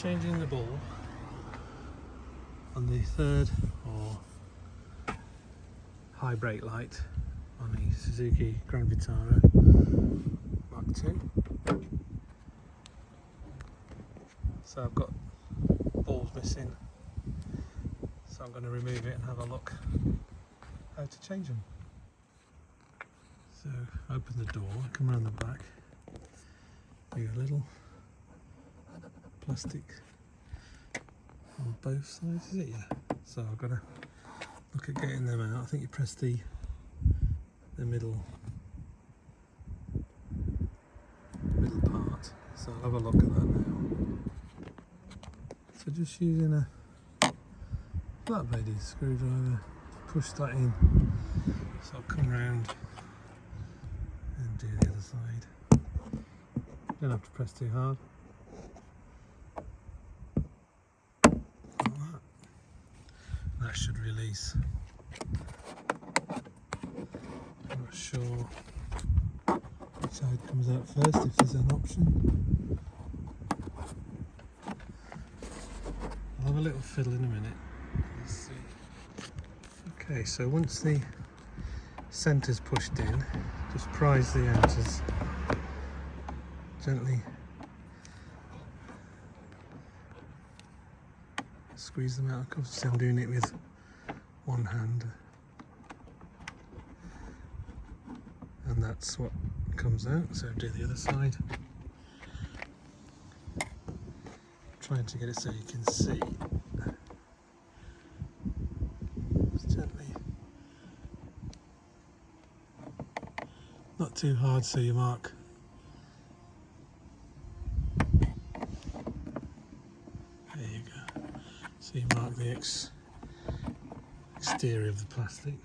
changing the bulb on the third or high brake light on the Suzuki Grand Vitara Mark II. So I've got bulbs missing, so I'm going to remove it and have a look how to change them. So open the door, come around the back, leave a little plastic on both sides, is it? Yeah. So I've got to look at getting them out. I think you press the middle part. So I'll have a look at that now. So just using a flat bladed screwdriver to push that in. So I'll come round and do the other side. Don't have to press too hard. That should release. I'm not sure which side comes out first, if there's an option. I'll have a little fiddle in a minute. Let's see. Okay, so once the centre's pushed in, just prise the outers gently. Squeeze them out. Obviously I'm doing it with one hand, and that's what comes out. So do the other side. Trying to get it so you can see. Just gently, not too hard, so you mark. There you go. So you mark the exterior of the plastic.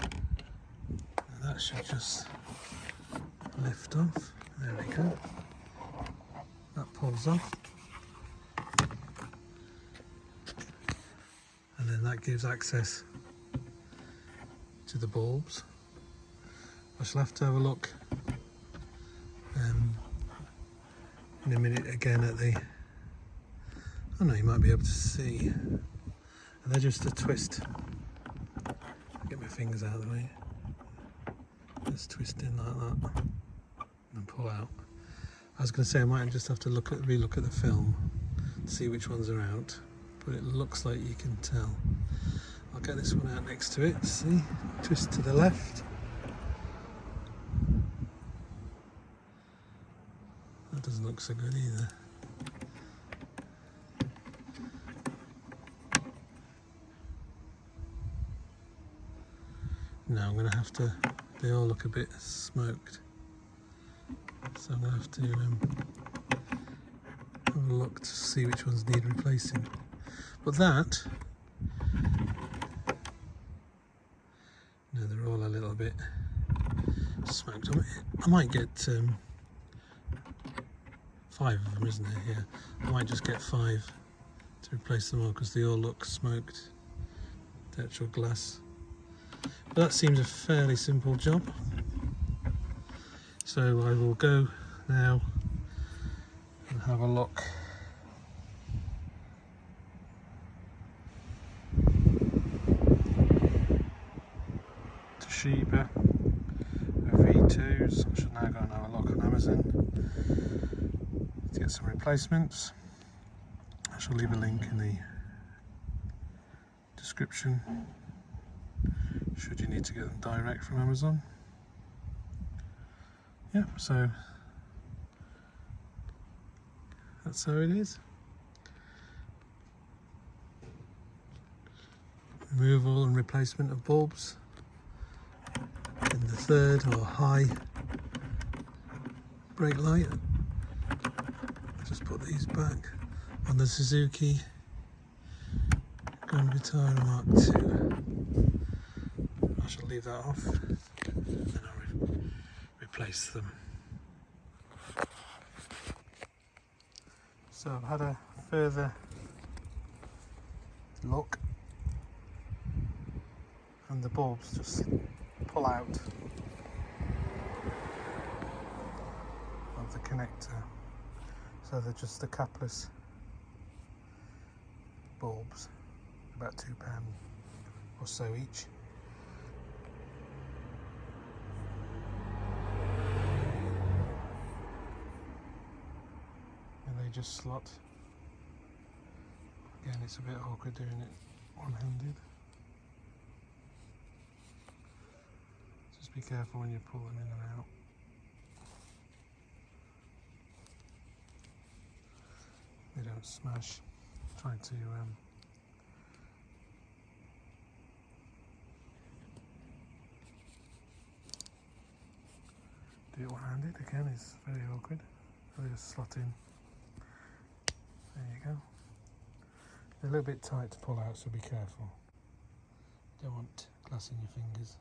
And that should just lift off. There we go. That pulls off. And then that gives access to the bulbs. I shall have to have a look in a minute again at the... I know you might be able to see. And they're just a twist. Get my fingers out of the way. Just twist in like that and pull out. I was going to say I might just have to relook at the film to see which ones are out, but it looks like you can tell. I'll get this one out next to it. See, twist to the left. That doesn't look so good either. Now I'm going to have to, they all look a bit smoked, so I'm going to have to have a look to see which ones need replacing. But that, no, they're all a little bit smoked. I might get 5 of them, isn't there? Yeah, I might just get 5 to replace them all because they all look smoked, the actual glass. But that seems a fairly simple job. So I will go now and have a look. Toshiba V2s. I should now go and have a look on Amazon to get some replacements. I shall leave a link in the description should you need to get them direct from Amazon. Yeah, so that's how it is. Removal and replacement of bulbs in the third or high brake light. I'll just put these back on the Suzuki Grand Vitara Mark II. I shall leave that off and then I'll replace them. So I've had a further look and the bulbs just pull out of the connector, so they're just the capless bulbs, about £2 or so each. And they just slot. Again, it's a bit awkward doing it one-handed. Just be careful when you pull them in and out. They don't smash. Trying to do it one-handed again is very awkward. They just slot in. There you go. They're a little bit tight to pull out, so be careful. You don't want glass in your fingers.